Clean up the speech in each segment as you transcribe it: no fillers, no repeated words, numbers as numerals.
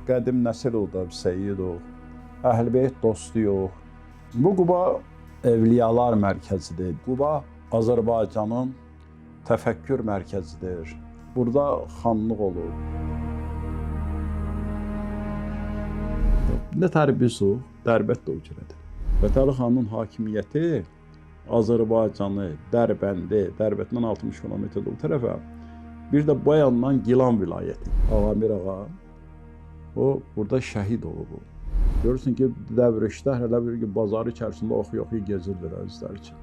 Qədim Nəsirovda Seyidov, Əhl-Beyt dostuyuq. Bu Quba Evliyalar mərkəzidir. Quba Azərbaycanın təfəkkür mərkəzidir. Burada xanlıq olub. Nətər bizuq, Dərbət də o cürədir. Fətəli xanın hakimiyyəti Azərbaycanı, Dərbəndi, Dərbətdən 60 km o tərəfə, bir də bu yandan Gilan vilayəti, Ağamir ağa, o burada şəhid olub. Görürsün ki, Dəvrişdə hələ bir bazarı içərisində oxu-yoxu gezirdir özləri üçün.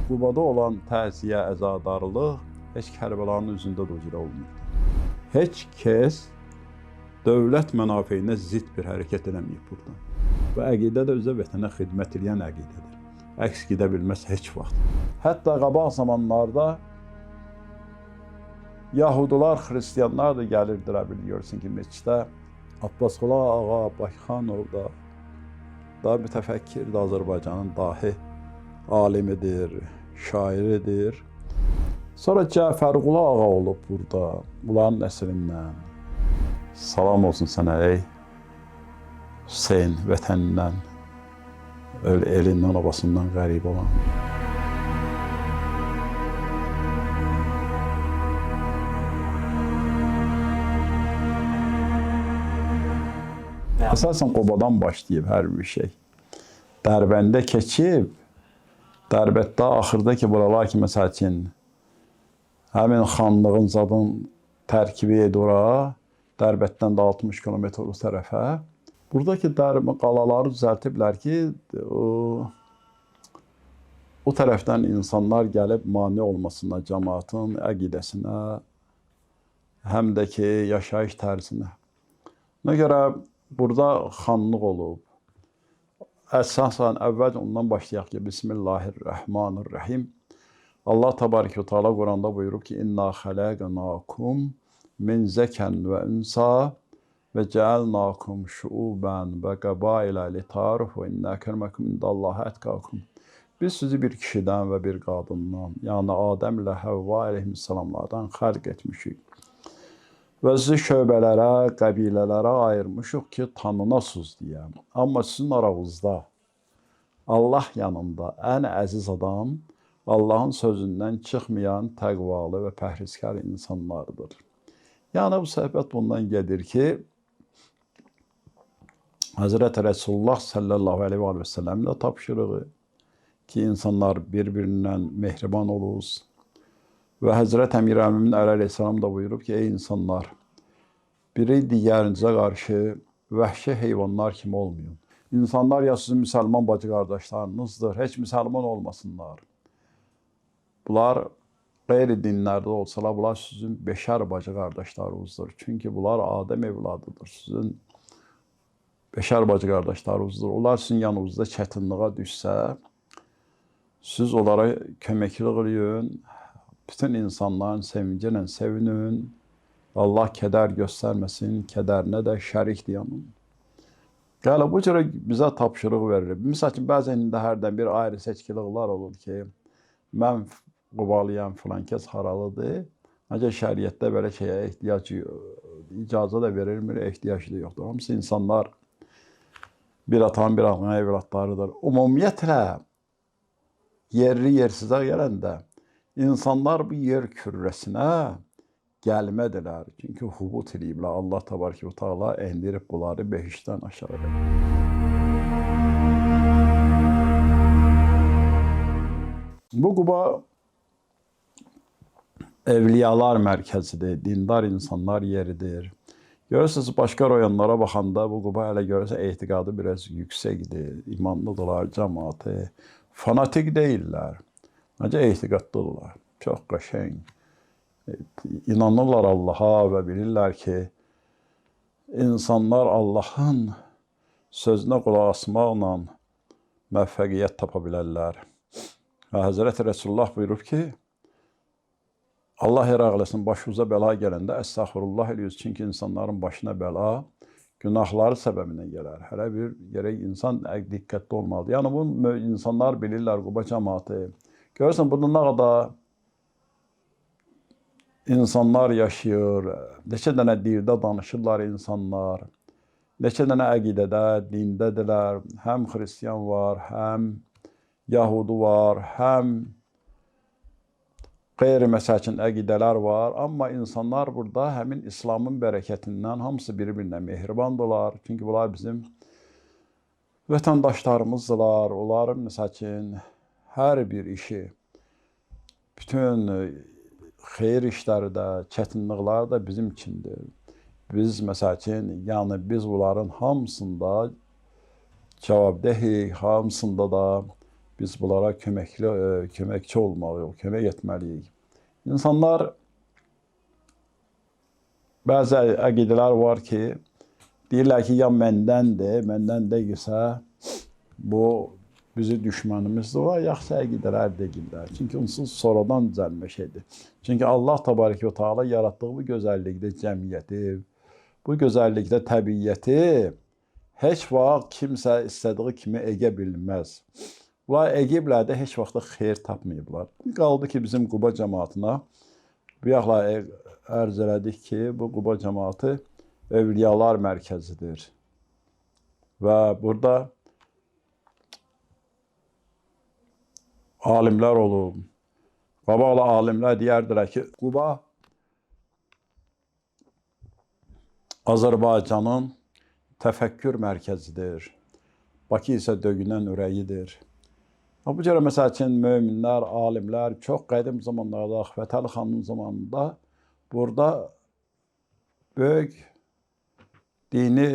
Qubada olan təziyə, əzadarlıq heç Kərbəlanın üzündə də o cürə olmur. Heç kəs dövlət mənafeyinə zidd bir hərəkət eləməyib buradan. Və əqidə də özə vətənə xidmət edən əqidədir. Əks gedə bilməz heç vaxt. Hətta qabaq zamanlarda Yahudular, Xristiyanlar da gəlirdilər, biliyorsun ki, meçdə. Abbasqulu ağa, Bakıxanov da mütəfəkkirdir, Azərbaycanın dahi alimidir, şairidir. Sonra Cəfərqulu ağa olub burada, bunların nəslindən. Salam olsun sənə ey Hüseyn, vətənindən, elindən, obasından qərib olan. Əsasən Qubadan başlayıb hər bir şey. Dərbəndə keçib, Dərbətdə axırda ki, buralar ki, məsəl üçün, həmin xanlığın zadın tərkibi ora, Dərbətdən də 60 km o tərəfə. Buradakı qalaları düzəltiblər ki, o tərəfdən insanlar gəlib mane olmasına, cəmaatın əqidəsinə, həm də ki, yaşayış tərzinə. Ona görə burada xanlıq olub. Əsasən, əvvəl ondan başlayaq ki, Bismillahirrahmanirrahim. Allah təbarək və teala Quranda buyurub ki, İnna xələqnakum min zəkən və ünsa və cəəlnakum şuubən və qəbailə litəruf və innə kərməkum indəllaha ətqakum. Biz sizi bir kişidən və bir qadından, yəni Adəm ilə Həvva əleyhissalamlardan xəlq etmişik. Və sizi şöbələrə, qəbilələrə ayırmışıq ki, tanınasınız deyə. Amma sizin aranızda Allah yanında ən əziz adam Allahın sözündən çıxmayan təqvalı və pəhrizkar insanlardır. Yəni, bu söhbət bundan gedir ki, Həzrət Rəsulullah sallallahu aleyhi və səlləmin də tapşırığı ki, insanlar bir-birindən mehriban oluruz. Və Həzrət Əmir-i-Möminin əleyhissalam da buyurub ki, ey insanlar, biri digərinizə qarşı vəhşi heyvanlar kimi olmayın. İnsanlar ya sizin müsəlman bacı qardaşlarınızdır, heç müsəlman olmasınlar. Bunlar qeyri dinlərdə olsalar, bunlar sizin beşər bacı qardaşlarınızdır. Çünki bunlar Adəm evladıdır, sizin beşər bacı qardaşlarınızdır. Onlar sizin yanınızda çətinliğə düşsə, siz onlara köməklik eləyin, bütün insanların sevinci ilə sevinin, Allah kədər göstərməsin, kədərinə də şərik deyanın. Yəni, bu cürə bizə tapşırıq verilir. Misal ki, bəzən indi hərdən bir ayrı seçkiliklər olur ki, mən Qubalıyam, filan kəs haralıdır. Ancaq şəriətdə belə şeyə icazə də verilmir, ehtiyac da yoxdur. Hamısı insanlar bir atan, bir ananın evlatlarıdır. Ümumiyyətlə, yerli yersizə gələndə insanlar bu yer kürrəsinə gəlmədilər. Çünki hubut eləyiblər. Allah təbarək və teala endirib bunları behişdən aşağı edir. Bu Quba Evliyalar mərkəzidir, dindar insanlar yeridir. Görürsünüz, başqa rayonlara baxanda bu Quba hələ görürsə etiqadı biraz yüksəkdir, imanlıdırlar, cəmaatı, fanatik deyirlər, ancaq etiqadlıdırlar, çox qəşəng. İnanırlar Allaha və bilirlər ki, insanlar Allahın sözünə qulaq asmaqla müvəffəqiyyət tapa bilərlər. Və Həzrət Rəsulullah buyurub ki, Allah heraqləsin, başınıza bəla gələndə əstəxfirullah eləyiz. Çünki insanların başına bəla günahları səbəbinə gələr. Hələ bir gərək insan diqqətli olmalıdır. Yəni, bu insanlar bilirlər, Quba cəmaatı. Görürsən, burada nə qədər insanlar yaşayır, neçə dənə dildə danışırlar insanlar. neçə dənə əqidədə, dindədirlər. Həm xristiyan var, həm yahudu var, həm qeyri-məsəkin əqidələr var. Amma insanlar burada həmin İslamın bərəkətindən hamısı bir-birinə mehribandırlar. Çünki bunlar bizim vətəndaşlarımızdılar. Onların məsəkin hər bir işi, bütün xeyir işləri də, çətinlikləri də bizim üçündür. Biz məsəkin, yəni biz bunların hamısında cavabdehik, hamısında da biz bunlara köməkçi olmalıyıq, kömək etməliyik. İnsanlar, bəzi əqidələr var ki, deyirlər ki, ya məndəndir, məndən deyilsə, bu bizi düşmənimizdir. O, yaxşı əqidələr deyirlər. Çünki onsuz sonradan düzəlmə şeydir. Çünki Allah təbarək və Teala yaratdığı bu gözəllikdə cəmiyyəti, bu gözəllikdə təbiyyəti heç vaxt kimsə istədiyi kimi eyə bilməz. Bunlar əqiblər də heç vaxt xeyir tapmayıblar. Qaldı ki, bizim Quba cəmaatına bu ərz elədik ki, bu Quba cəmaatı övliyalar mərkəzidir. Və burada alimlər olub. Qabaqla alimlər deyərdilər ki, Quba Azərbaycanın təfəkkür mərkəzidir. Bakı isə döyünən ürəyidir. Bu cürə məsəl üçün möminlər, alimlər çox qədim zamanlarda, Fətəli xanın zamanında burada böyük dini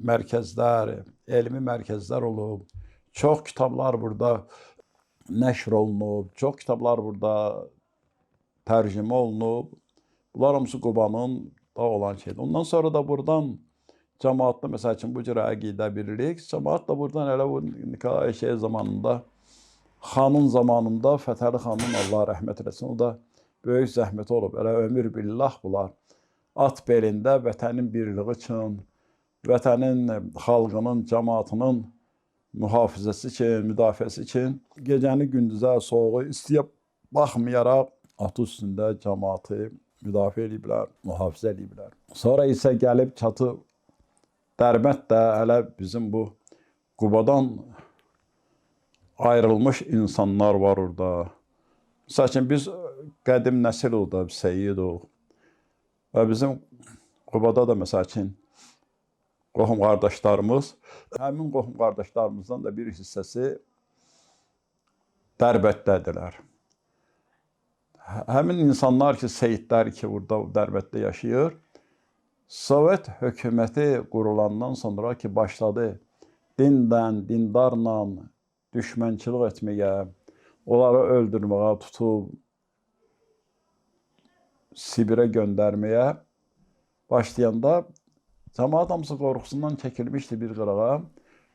mərkəzlər, elmi mərkəzlər olub. Çox kitablar burada nəşr olunub, çox kitablar burada tərcümə olunub. Bunlar hamısı Qubanın da olan şeydir. Ondan sonra da buradan cəmaatda məsəl üçün bu cürə əqidə bilirik. Cəmaat da buradan elə bu Nikah zamanında, xanın zamanında, Fətəli xanın Allah rəhmət eləsin, o da böyük zəhməti olub. Elə ömür billah bunlar. At belində vətənin birliyi üçün, vətənin, xalqının, cəmaatının mühafizəsi üçün, müdafiəsi üçün gecəni gündüzə, soğuğu, istiyə baxmayaraq atı üstündə cəmaatı müdafiə ediblər, mühafizə ediblər. Sonra isə gəlib çatıb Dərbənd də hələ bizim bu Qubadan ayrılmış insanlar var orada. Məsəl üçün biz qədim nəsil oldu, Seyiduq. Və bizim Qubada da məsəl üçün qohum qardaşlarımız, həmin qohum qardaşlarımızdan da bir hissəsi Dərbəndədilər. Həmin insanlar ki, seyidlər ki, burada Dərbətdə yaşayır, Sovet hökuməti qurulandan sonra ki, başladı dindən, dindarla düşmənçilik etməyə, onları öldürməyə, tutub Sibirə göndərməyə başlayanda cəmaat hamısı qorxusundan çəkilmişdi bir qırağa.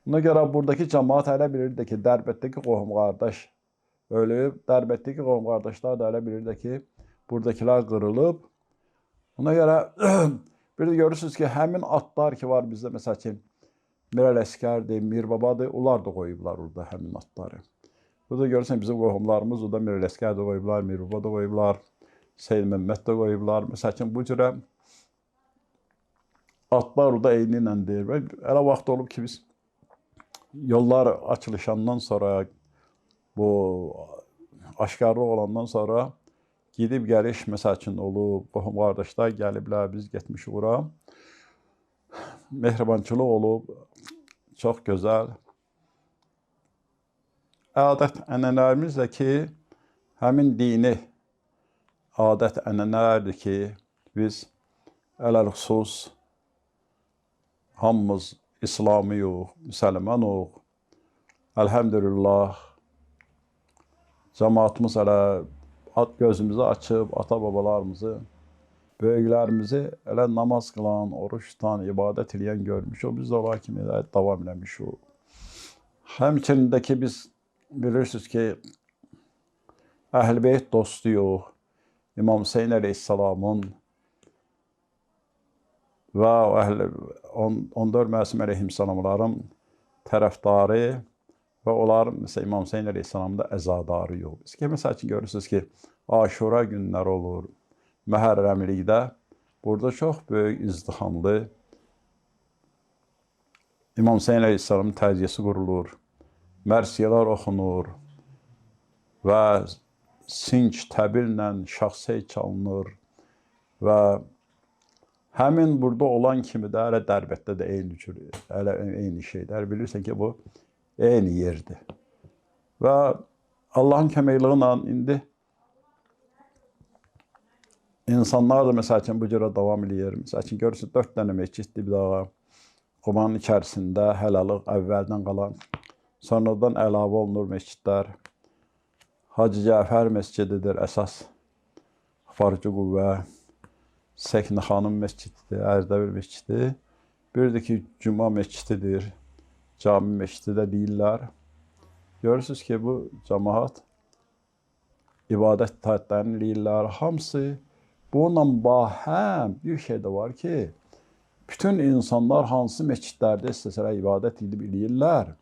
Buna görə buradakı cəmaat hələ bilirdi ki, Dərbətdəki qohum qardaş ölüb, Dərbətdəki qohum qardaşlar da hələ bilirdi ki, buradakılar qırılıb. Buna görə bir də görürsünüz ki, həmin atlar ki var bizdə, məsəl ki, Mir Ələskərdir, Mir Babadır, onlar da qoyublar orada həmin atları. Burada görürsən bizim qohumlarımız orada Mir Ələskər də qoyublar, Mir Baba da qoyublar, Seyyid Məmməd də qoyublar. Məsəl ki, bu cürə atlar orada eyni ilə deyir. Elə vaxt olub ki, biz yollar açılışandan sonra, bu aşkarlıq olandan sonra gidib gəliş məsəl üçün olub, qohum qardaşlar gəliblər, biz getmişik ora. Mehribançılıq olub, çox gözəl. Adət ənənələrimiz də ki, həmin dini adət ənənələrdir ki, biz ələl-xüsus hamımız İslamıyıq, müsəlmanıq. Əlhəmdülillah, cəmaatımız hələ gözümüzü açıb, ata-babalarımızı, böyüklərimizi elə namaz qılan, oruç tutan, ibadət edən görmüşük. Biz də olar kimi davam eləmişik. Həmçinin də ki, biz bilirsiniz ki, Əhl-i Beyt dostuyuq. İmam Hüseyin əleyhissalamın və 14 Məsum əleyhissalamların tərəfdarı və onların, məsələn, İmam Hüseyin əleyhissalamın da əzadarı yox. Biz ki, məsəl üçün görürsünüz ki, Aşura günləri olur, Məhərrəmlikdə. Burada çox böyük izdihamlı İmam Hüseyin əleyhissalamın təziyyəsi qurulur, mərsiyələr oxunur və sinc, təbillə şaxsey çalınır və həmin burada olan kimi də hələ Dərbətdə də eyni cür, hələ eyni şeylər. Bilirsən ki, bu eyni yerdir. Və Allahın köməkliyi ilə indi insanlar da məsəl üçün bu cürə davam edir. Məsəl üçün görürsün 4 dənə məsciddir bir daha. Qubanın içərisində hələlıq əvvəldən qalan, sonradan əlavə olunur məscidlər. Hacı Cəfər məscididir əsas. Farcı Qüvvə, Səkinə xanım məscididir, Ərdəbil məscidi. Bir də ki, Cuma məscididir, cami məscidi də deyirlər. Görürsünüz ki, bu cəmaat ibadət itaətlərini deyirlər. Hamısı bununla bahəm bir şey də var ki, bütün insanlar hansı məscidlərdə istəsələr ibadət edib eləyirlər.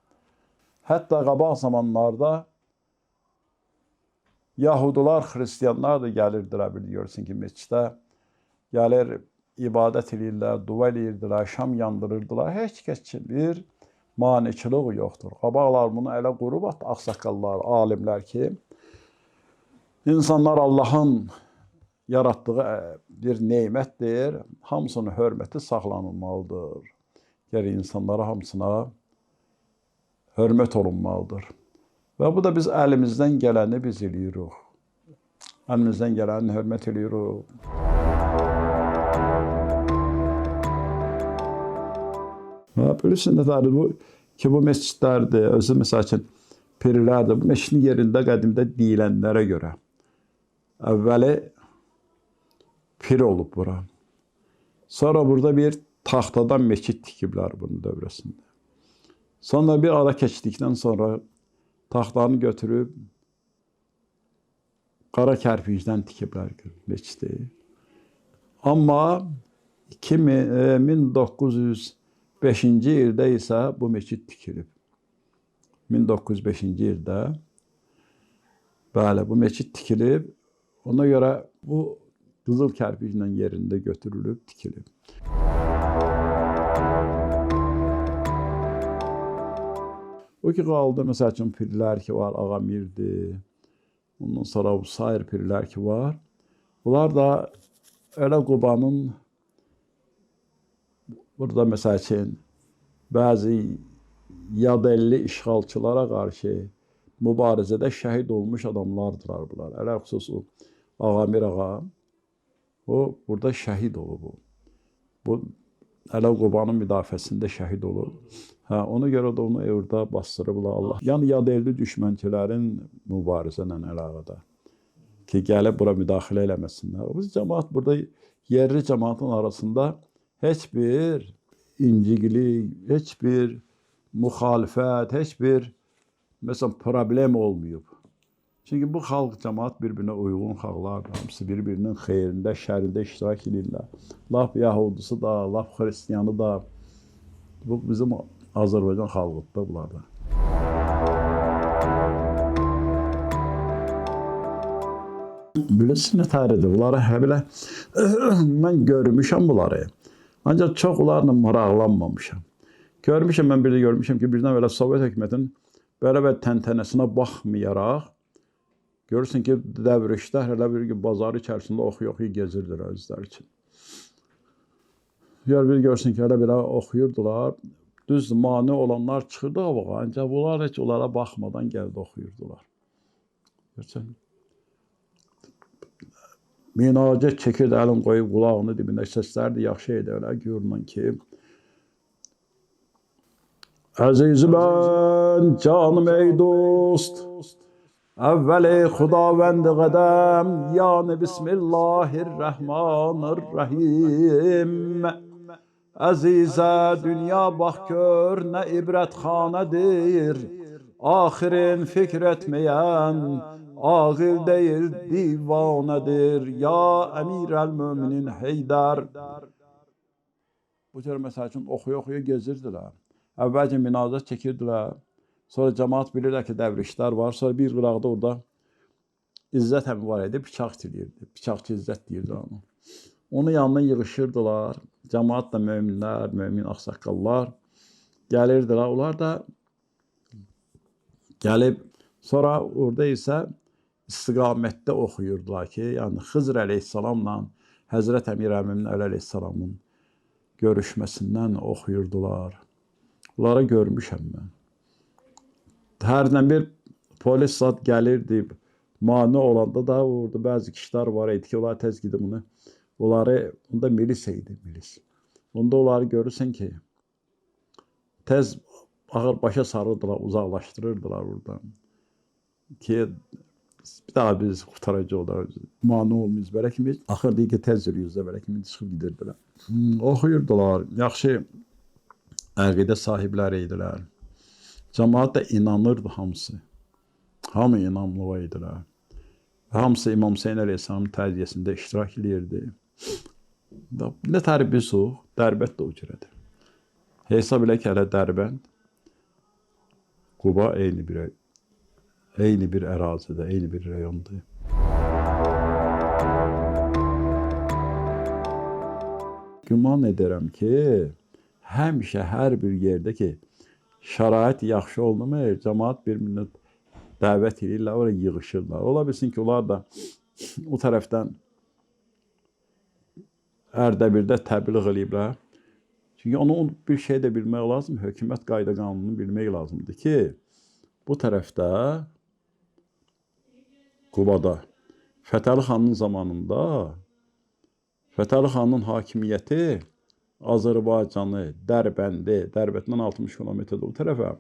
Hətta qabaq zamanlarda Yahudular, Xristiyanlar da gəlirdilər, görürsün ki, məscidə gəlir, ibadət edirlər, dua edirdilər, şam yandırırdılar. Heç kəs ki, bir maniçılıq yoxdur. Qabaqlar bunu elə qurub atdı, ağsaqqallar, alimlər ki, insanlar Allahın yaratdığı bir neymətdir, hamısının hörməti saxlanılmalıdır. Yəni, insanlara hamısına hörmət olunmalıdır. Və bu da biz əlimizdən gələni biz eləyirik. Əlimizdən gələni hörmət eləyirik. Bilirsin, bu məscidlərdir, özü məsəl üçün pirlərdir. Bu məscidin yerində qədimdə deyilənlərə görə əvvəli pir olub bura. Sonra burada bir taxtadan məscid tikiblər bunun dövrəsində. Sonra bir ara keçdikdən sonra taxtanı götürüb qara kərpicdən tikiblər məscidi. Amma 1905-ci ildə isə bu məscid tikilib. 1905-ci ildə bəli, bu məscid tikilib. Ona görə bu qızıl kərpiclə yerində götürülüb, tikilib. O ki, qaldı, məsəl üçün, pirlər ki var, Ağamirdir. Ondan sonra bu sair pirlər ki var. Bunlar da elə Qubanın burada, məsəl üçün, bəzi yadəlli işğalçılara qarşı mübarizədə şəhid olmuş adamlardılar bunlar. Elə xüsusu Ağamir ağa. O, burada şəhid olub. Bu, Ələ Qubanın müdafiəsində şəhid olub. Ona görə də onu orada bastırıblar Allah. Yəni, yadəlli düşmənçilərin mübarizələ əlaqədə ki, gəlib bura müdaxilə eləməsinlər. Biz cəmaat burada, yerli cəmaatın arasında heç bir inciqilik, heç bir müxalifət, heç bir məsələn, problem olmayıb. Çünki bu xalq cəmaat bir-birinə uyğun xalqlardır. Hamısı bir-birinin xeyrində, şərində iştirak edirlər. Laf Yahudusu da, laf Xristiyanı da. Bu bizim Azərbaycan xalqıdır bunlardan. Bilirsiniz, nətəridir. Bunları həbilə mən görmüşəm bunları. Ancaq çox onlarla maraqlanmamışam. Görmüşəm, mən bir də görmüşəm ki, birdən belə Sovet hökumətinin belə təntənəsinə baxmayaraq, görürsün ki, dəvrişlər elə bir bazarı içərisində oxuya-oxuya gezirdir özləri üçün. Görürsün ki, elə belə oxuyurdular. Düz mane olanlar çıxırdı havağa, ancaq bunlar heç onlara baxmadan gəldi oxuyurdular. Görürsən? Minacət çəkirdi, əlin qoyub qulağını dibində səslərdi, yaxşı idi elə görünən ki, Əziz mən, canım ey dost, əvvəli xudavənd qədəm, yəni Bismillahirrahmanirrahim. Əzizə dünya bax gör, nə ibrətxanədir, axirin fikr etməyən, ağıl deyil divanədir, ya əmirəl-müminin Heydər. Bu cür məsəl üçün oxuya-oxuya gezirdilər. Əvvəlcə minacət çəkirdilər, sonra cəmaat bilirlər ki, dəvrişlər var, sonra bir qıraqda orada İzzət əmi var idi, bıçaq itilirdi, bıçaqçı İzzət deyirdi onu. Onun yanına yığışırdılar, cəmaat da möminlər, mömin ağsaqqallar, gəlirdilər. Onlar da gəlib, sonra orada isə istiqamətdə oxuyurdular ki, yəni Xızr əleyhissalamla Həzrət Əmir Əmin əleyhissalamın görüşməsindən oxuyurdular. Bunları görmüşəm mən. Hərdən bir polis zat gəlirdi, mane olanda da orada bəzi kişilər var idi ki, onlar tez gidib bunu, onda milis idi, milis. Onda onları görürsən ki, tez ağır başa sarırdılar, uzaqlaşdırırdılar oradan. Ki, bir daha biz qutaracaq da, mane olmayız, belə kimi, axır deyil ki, tez yürüyüz də, belə kimi çıxıb gidirdilər. Oxuyurdular, yaxşı əqidə sahibləri idilər. Cəmaat da inanırdı hamısı. Hamı inanmlı idilər. Hamısı İmam Hüseyin əleyhissalamın tərbiyəsində iştirak edirdi. Nə tərbiyə soğuk, Dərbət də o cürədir. Hesab elə ki, hələ Dərbənd, Quba eyni bir ərazidə, eyni bir rayondur. Güman edirəm ki, həmişə hər bir yerdə ki, şərait yaxşı oldu mu, cəmaat bir-birini dəvət edirlər, oraya yığışırlar. Ola bilsin ki, onlar da o tərəfdən Ərdəbildə təbliğ eləyiblər. Çünki onu bir şey də bilmək lazım, hökumət qayda qanununu bilmək lazımdır ki, bu tərəfdə Qubada Fətəli xanın zamanında Fətəli xanın hakimiyyəti Azərbaycanı, Dərbəndi, Dərbətdən 60 kilometrdə o tərəfə,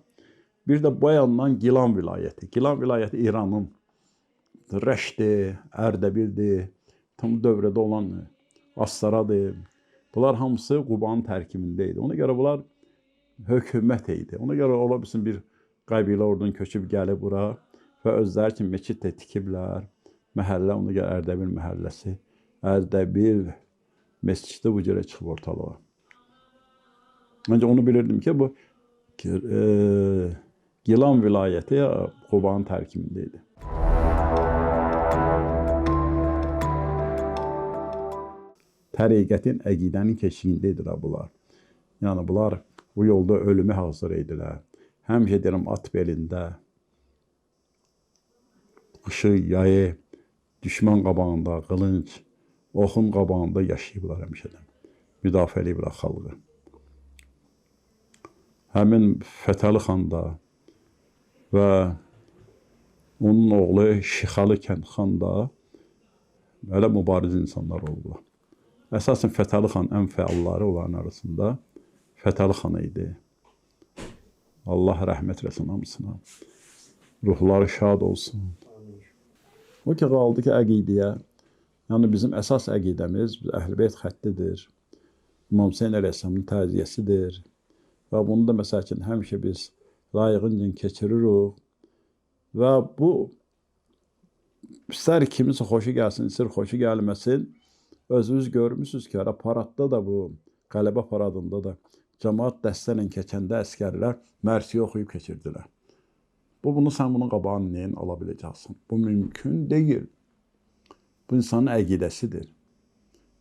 bir də bu yandan Gilan vilayəti. Gilan vilayəti İranın Rəşdi, Ərdəbildir, tam dövrədə olan Astaradır. Bunlar hamısı Qubanın tərkibində idi. Ona görə bunlar hökumət idi. Ona görə ola bilsin bir qəbilə oradan köçüb gəlib bura və özləri kimi meçid də tikiblər. Məhəllə, ona görə Ərdəbil məhəlləsi. Ərdəbil mescidi bu cürə çıxıb ortalığa. Məncə onu bilirdim ki, bu Gilan vilayəti Qubanın tərkibində idi. Təriqətin, əqidənin keşiyində idilər bunlar. Yəni, bunlar bu yolda ölümü hazır idilər. Həmişə deyirəm, at belində, qışı, yayı, düşman qabağında, qılınc, oxun qabağında yaşayıblar həmişədən. Müdafiə ediblər xalqı. Həmin Fətəli xan da və onun oğlu Şixalı xan da belə mübariz insanlar oldular. Əsasən Fətəli xan ən fəalları onların arasında Fətəli xan idi. Allah rəhmət eləsin hamısına. Ruhları şad olsun. O ki, qaldı ki, əqidəyə. Yəni, bizim əsas əqidəmiz Əhl-Beyt xəttidir. İmam Hüseyin əleyhissalamın təziyyəsidir. Və bunu da məsəl üçün həmişə biz layiqincə keçiririk. Və bu, istər kimisə xoşu gəlsin, istər xoşu gəlməsin, özünüz görmüşsünüz ki, paradda da bu, qələbə paradında da cəmaat dəstəylə keçəndə əskərlər mərsiyə oxuyub keçirdilər. Bunu sən bunun qabağını neyin ala biləcəksin? Bu mümkün deyil. Bu insanın əqidəsidir.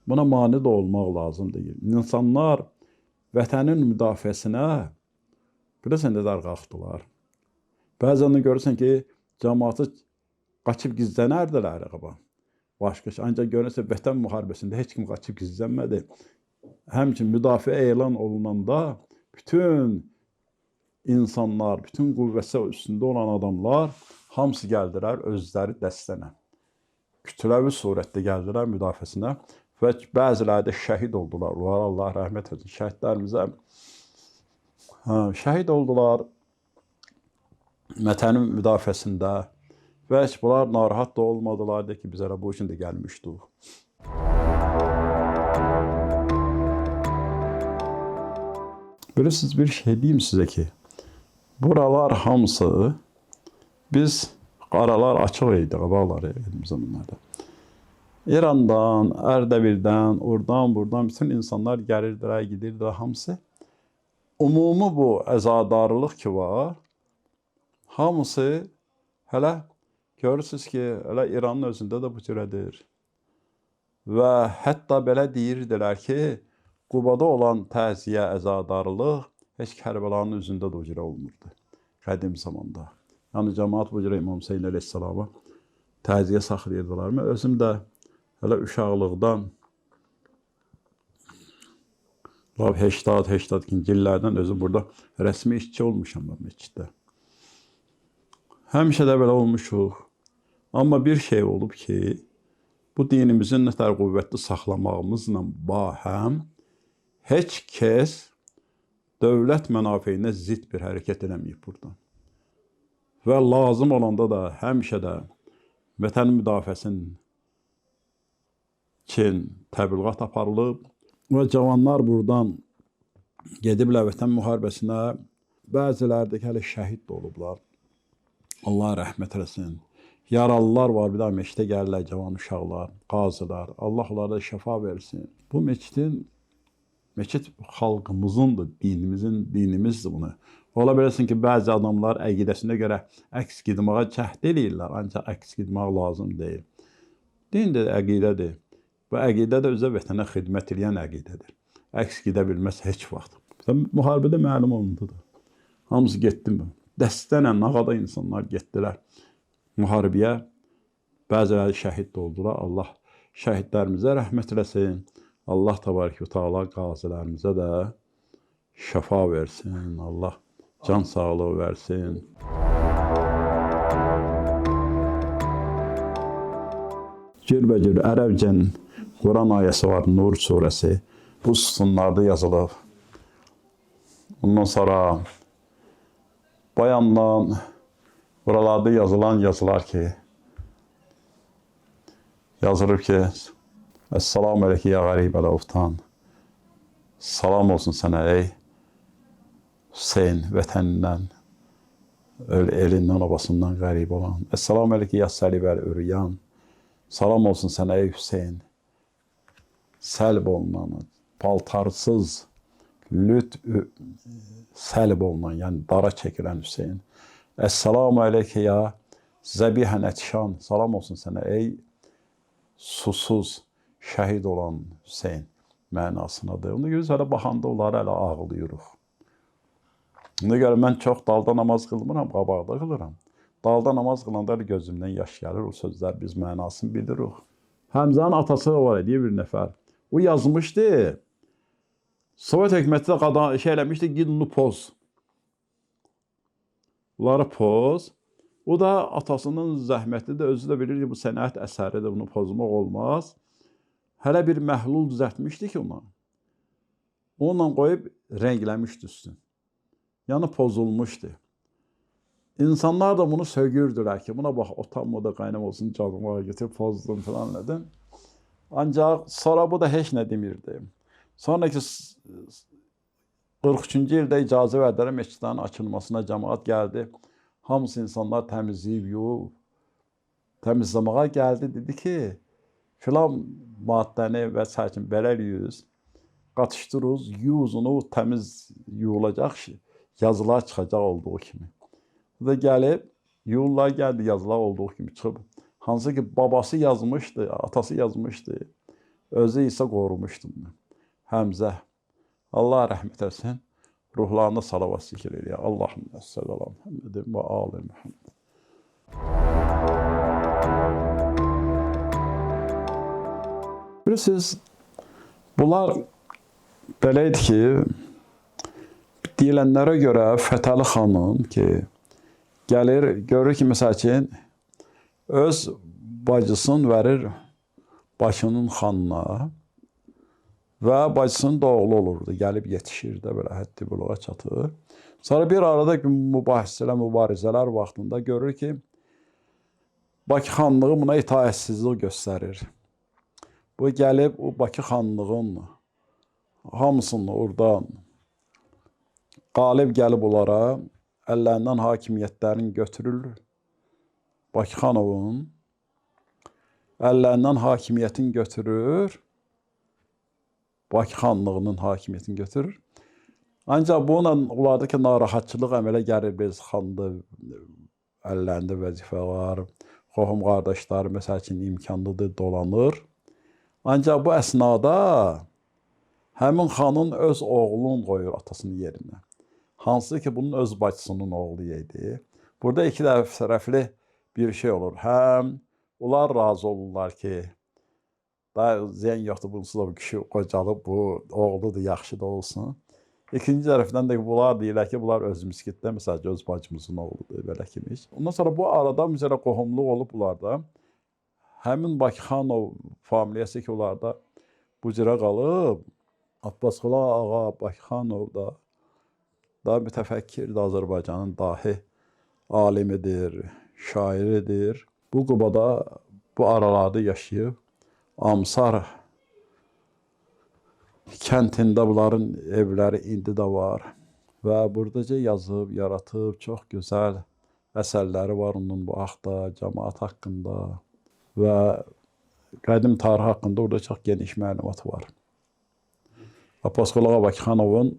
Buna mane də olmaq lazım deyil. İnsanlar vətənin müdafiəsinə bilirsən nedər qalxdılar. Bəzən görürsən ki, cəmaatı qaçıb gizlənərdilər qaba. Başqa şey. Ancaq görürsən, vətən müharibəsində heç kim qaçıb gizlənmədi. Həmçin müdafiə elan olunanda bütün insanlar, bütün qüvvəsi üstündə olan adamlar hamısı gəldilər özləri dəstənə. Kütləvi surətdə gəldilər müdafiəsinə və bəziləri də şəhid oldular. Allah rəhmət etsin. Şəhidlərimizə şəhid oldular vətənin müdafiəsində və bunlar narahat da olmadılar ki, biz hələ bu üçün də gəlmişdik. Bilirsiniz, bir şey deyim sizə ki, buralar hamısı, biz qaralar açıq idi, qabaqları elm zamanlarda. İrandan, Ərdəbildən, oradan, buradan bütün insanlar gəlirdilər, gidirdilər hamısı. Ümumi bu əzadarlıq ki var, hamısı hələ görürsünüz ki, hələ İranın özündə də bu cürədir. Və hətta belə deyirdilər ki, Qubada olan təziyə, əzadarlıq heç Kərbəlanın üzündə də o cürə olmurdu qədim zamanda. Yəni cəmaət bu cürə İmam Hüseyn əleyhissalama təziyə saxlayırdılar. Mən özüm də hələ uşaqlıqdan 80-82-ci illərdən özüm burada rəsmi işçi olmuşam mən məsciddə. Həmişə də belə olmuşuq. Amma bir şey olub ki, bu dinimizin nə qədər qüvvətli saxlamağımızla bahəm heç kəs dövlət mənafeyinə zidd bir hərəkət eləməyib buradan. Və lazım olanda da həmişə də vətən müdafiəsinin üçün təbliğat aparılıb və cavanlar buradan gediblər vətən müharibəsinə. Bəziləri də hələ şəhid də olublar. Allah rəhmət eləsin. Yaralılar var, bir daha meçidə gəlirlər cavan uşaqlar, qazılar. Allah onlara da şəfa versin. Bu meçid xalqımızındır, dinimizdir bunu. Ola biləsin ki, bəzi adamlar əqidəsinə görə əks qidmağa cəhd eləyirlər, ancaq əks qidmaq lazım deyil. Din də əqidədir. Bu əqidə də özə vətənə xidmət edən əqidədir. Əks gedə bilməz heç vaxt. Müharibədə məlum olundudur. Hamısı getdi mi? Dəstənlə nağada insanlar getdilər müharibəyə. Bəziləri şəhid oldular. Allah şəhidlərimizə rəhmət eləsin. Allah təbarək və təala qazilərimizə də şəfa versin. Allah can sağlığı versin. Cürbəcür ərəbcən Quran ayəsi var, Nur surəsi. Bu sütunlarda yazılıb. Ondan sonra bayandan buralarda yazılan yazılar ki, yazılır ki, Esselamu aleyke ya garibələ uftan. Salam olsun sənə ey Hüseyn vətənindən, elindən, obasından qərib olan. Esselamu aleyke ya səlibəl üryan. Salam olsun sənə ey Hüseyn. Səlb olunan, paltarsız, lüt səlb olunan, yəni dara çəkilən Hüseyn. Esselamu aleyke ya zəbihən ətişan. Salam olsun sənə ey susuz, şəhid olan Hüseyn mənasındadır. Ona görə hələ baxanda onları hələ ağlayırıq. Ona görə mən çox dalda namaz qılmıram, qabaqda qılıram. Dalda namaz qılanda gözümdən yaş gəlir, o sözlər biz mənasını bilirik. Həmzənin atası var idi bir nəfər. O yazmışdı. Sovet hökuməti də şey eləmişdi, gidin onu poz. Bunları poz. O da atasının zəhmətidir, özü də bilir ki, bu sənət əsəridir, bunu pozmaq olmaz. Hələ bir məhlul düzəltmişdi ki ona. Onunla qoyub rəngləmişdi üstün. Yəni pozulmuşdu. İnsanlar da bunu sögürdülər ki, buna bax, otanmadı, qaynam olsun, canıma getirib pozdum falan nədən. Ancaq sonra bu da heç nə demirdi. Sonraki 43-cü ildə icazə verdilər, məscidlərin açılmasına cəmaət gəldi. Hamısı insanlar təmizləyib, yuyub, təmizləməyə gəldi. Dedi ki, filan maddəni və sakin belə yüz, qatışdırırız, yüzünü təmiz yuyulacaq, yazılar çıxacaq olduğu kimi. Bu da gəlib, yuyurlar gəldi, yazılar olduğu kimi çıxıb. Hansı ki, babası yazmışdı, atası yazmışdı, özü isə qorumuşdu. Həmzə, Allah rəhmət etsin, ruhlarına salavat zikr edir. Allahümme sallallahu Muhammedin və ali Muhammed. Bilirsiniz, bunlar belə idi ki, deyilənlərə görə Fətəli xanım ki, gəlir, görür ki, məsəl üçün, öz bacısını verir başının xanına və bacısının da oğlu olurdu. Gəlib yetişir də belə həddi buluğa çatır. Sonra bir arada mübahisələr, mübarizələr vaxtında görür ki, Bakı xanlığı buna itaətsizlik göstərir. Bu gəlib o Bakı xanlığın hamısını oradan qalib gəlib onlara əllərindən hakimiyyətlərini götürür. Bakı xanovun əllərindən hakimiyyətini götürür. Bakı xanlığının hakimiyyətini götürür. Ancaq bununla onlardakı narahatçılıq əmələ gəlir. Biz xanlı əllərində vəzifə var. Qohum qardaşları məsəl üçün imkanlıdır, dolanır. Ancaq bu əsnada həmin xanın öz oğlunu qoyur atasının yerinə. Hansı ki bunun öz bacısının oğlu idi. Burada iki tərəfli bir şey olur. Həm onlar razı olurlar ki, daha ziyan yoxdur, bunsuz da bu kişi qocalıb, bu oğludur, yaxşı da olsun. İkinci tərəfdən də bunlar deyirlər ki, bunlar özümüz kitdə, məsələn, öz bacımızın oğludur, belə kimi. Ondan sonra bu arada müzərə qohumluq olub bunlarda. Həmin Bakıxanov familiyası ki, onlarda bu cürə qalıb, Abbasqulu Ağa Bakıxanov da mütəfəkkirdir, Azərbaycanın dahi alimidir, şairidir. Bu Qubada, bu aralarda yaşayıb, Amsar kəntində bunların evləri indi də var və buradaca yazıb, yaratıb, çox gözəl əsərləri var onun bu haqda, cəmaət haqqında və qədim tarix haqqında orada çox geniş məlumat var. Abbasqulu Ağa Bakıxanovun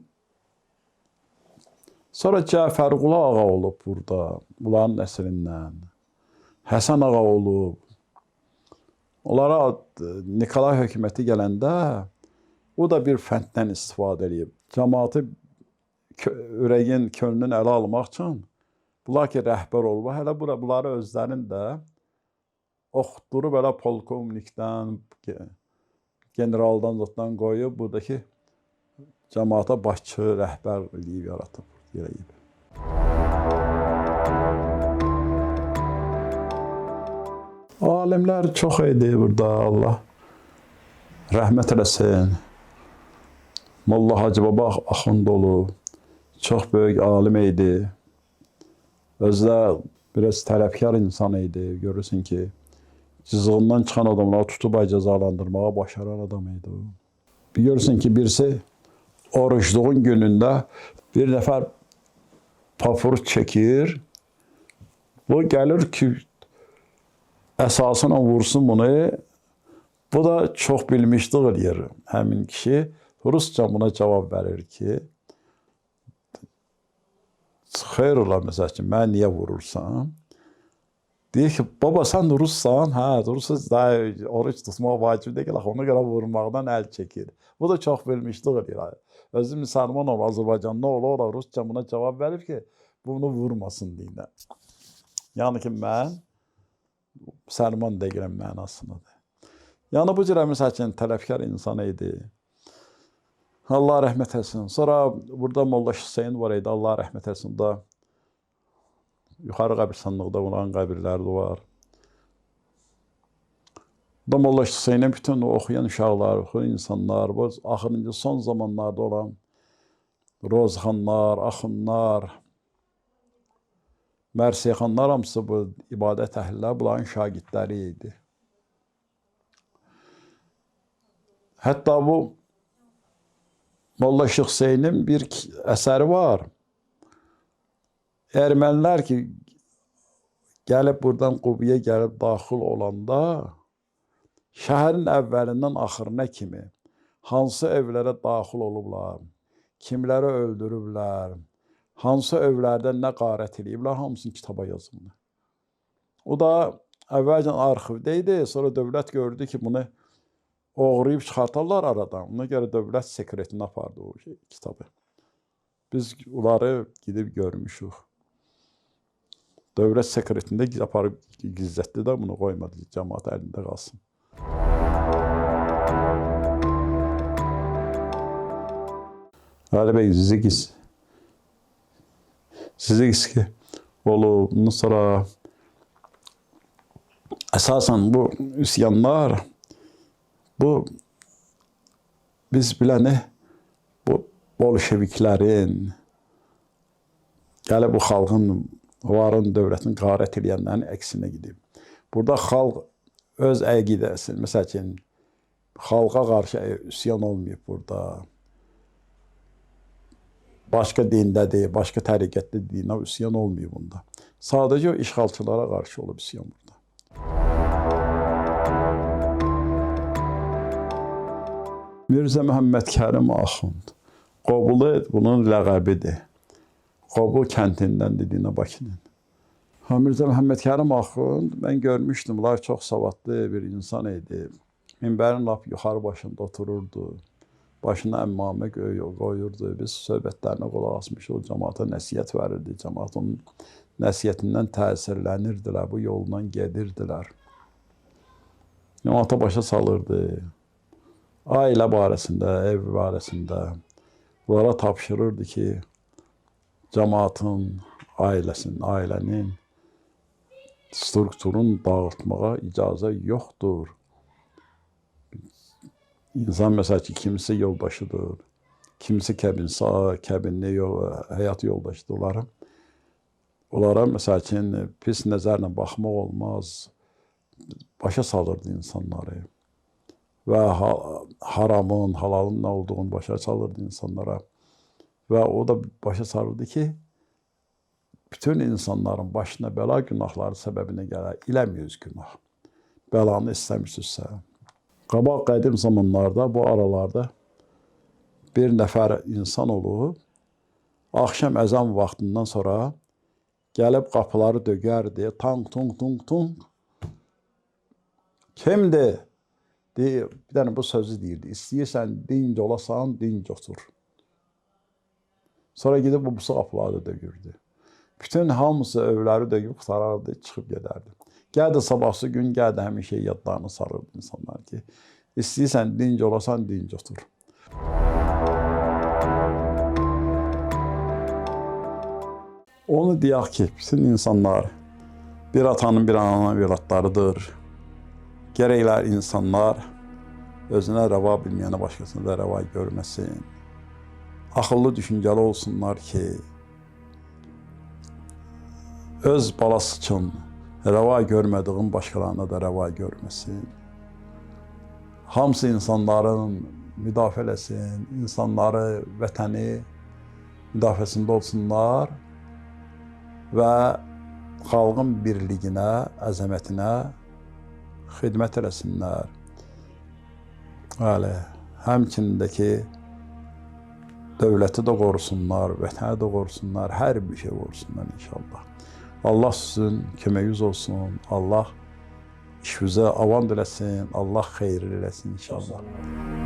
sonra Cəfərqulu Ağa olub burada, bunların nəslindən. Həsən Ağa olub. Onlara Nikolay hökuməti gələndə o da bir fənddən istifadə edib. Cəmaatı ürəyin, könlünün ələ almaq üçün bunlar ki, rəhbər olub. Hələ bunları özlərinin də oxutdurub, elə polkovnikdən, generaldan zətdən qoyub, buradakı cəmaata başçı, rəhbərliyi yaratıb, yerəyib. Alimlər çox idi burada, Allah rəhmət eləsin. Molla Hacı Baba Axundoğlu çox böyük alim idi. Özü də biraz tələbkar insan idi. Görürsün ki, cızığından çıxan adamları tutub cəzalandırmağa başaran adam idi. Görürsün ki, birisi oruçluğun günündə bir nəfər pafur çəkir. Bu gəlir ki, əsasına vursun bunu. Bu da çox bilmişlik eləyir həmin kişi. Rusca buna cavab verir ki, xeyr ola məsəl ki, mən niyə vurursan? Deyir ki, baba sən russan, hə, russuz daha oruç tutmaq vacib deyil, ona görə vurmaqdan əl çəkir. Bu da çox bilmişlik eləyir. Özü müsəlman ol, Azərbaycanlı ola, rusca buna cavab verir ki, bunu vurmasın deyirlər. Yəni ki, mən müsəlman deyiləm mənasındadır. Yəni bu cürə məsəl üçün tələbkar insan idi. Allah rəhmət etsin. Sonra burada Molla Hüseyin var idi, Allah rəhmət etsin. Da yuxarı qəbirstanlıqda onların qəbirləri də var. Da Molla Hüseynin bütün oxuyan uşaqlar, oxuyan insanlar, bu axırıncı son zamanlarda olan rozxanlar, axunlar, mərsiyxanlar hamısı bu ibadət əhlilər, bunların şagirdləri idi. Hətta bu Molla Hüseynin bir əsəri var. Ermənilər ki, gəlib buradan Qubiyə gəlib daxil olanda, şəhərin əvvəlindən axırına kimi hansı evlərə daxil olublar, kimləri öldürüblər, hansı evlərdən nə qarət ediblər, hamısını kitaba yazılır. O da əvvəlcən arxivdə idi, sonra dövlət gördü ki, bunu oğrayıb çıxartarlar aradan. Ona görə dövlət sekretinə apardı o kitabı. Biz onları gidib görmüşük. Dövlət sekretində aparıb gizlətdi də bunu qoymadı, cəmaat əlində qalsın. Ali bəy Zizigski olub. Bundan sonra əsasən bu üsyanlar, bu biz biləni bu bolşeviklərin gəlib bu xalqın, varın, dövlətin qarət edənlərin əksinə gidib. Burada xalq öz əqidəsi, məsəl üçün, xalqa qarşı üsyan olmayıb burada. Başqa dindədir, başqa təriqətli dinə üsyan olmayıb bunda. Sadəcə işğalçılara qarşı olub üsyan burada. Mirzə Məhəmməd Kərim Axund. Qobulu bunun ləqəbidir. Qobul kəntindən dediyinə Bakının. Mirzə Məhəmməd Kərim Axund, mən görmüşdüm, bunlar çox savadlı bir insan idi. Minbərin lap yuxarı başında otururdu. başına əmmamə qoyurdu. Biz söhbətlərinə qulaq asmışıq, o cəmaata nəsihət verirdi. Cəmaat onun nəsihətindən təsirlənirdilər, bu yoldan gedirdilər. Cəmaata başa salırdı. Ailə barəsində, ev barəsində onlara tapşırırdı ki, cəmaatın, ailənin strukturunu dağıtmağa icazə yoxdur. İnsan məsəl ki, kimisi yoldaşıdır, kimisi kəbinli həyat yoldaşıdır. Onlara məsəl ki, pis nəzərlə baxmaq olmaz. Başa salırdı insanları və haramın, halalın nə olduğunu başa salırdı insanlara. Və o da başa salırdı ki, bütün insanların başına bəla günahları səbəbinə gələr. İləmiyoruz günah. Bəlanı istəmirsinizsə. Qabaq qədim zamanlarda, bu aralarda bir nəfər insan olub, axşam əzan vaxtından sonra gəlib qapıları dögərdi, tank, tung, tung, tung. Kimdir? Bir dənə bu sözü deyirdi. İstəyirsən dinc olasan, dinc otur. Sonra gidib bu qapıları dögürdü. Bütün hamısı evləri dögüb qutarardı, çıxıb gedərdi. Gəldi sabahsı gün, gəldi həmin şey yadlarını sarırdı insanlar ki, istəyirsən dinc olasan, dinc otur. Onu deyək ki, bütün insanlar bir atanın, bir ananın evlatlarıdır. Gərəklər insanlar özünə rəva bilməyənə başqasına da rəva görməsin. Axıllı düşüncəli olsunlar ki, öz balası üçün rəva görmədiğin başqalarına da rəva görməsin. Hamısı insanların müdafiə eləsin, insanları, vətəni müdafiəsində olsunlar və xalqın birliyinə, əzəmətinə xidmət eləsinlər. Həmçindəki dövləti də qorusunlar, vətəni də qorusunlar, hər bir şey qorusunlar inşallah. Allah sizin köməyiniz olsun, Allah işinizə avan diləsin, Allah xeyir eləsin inşallah.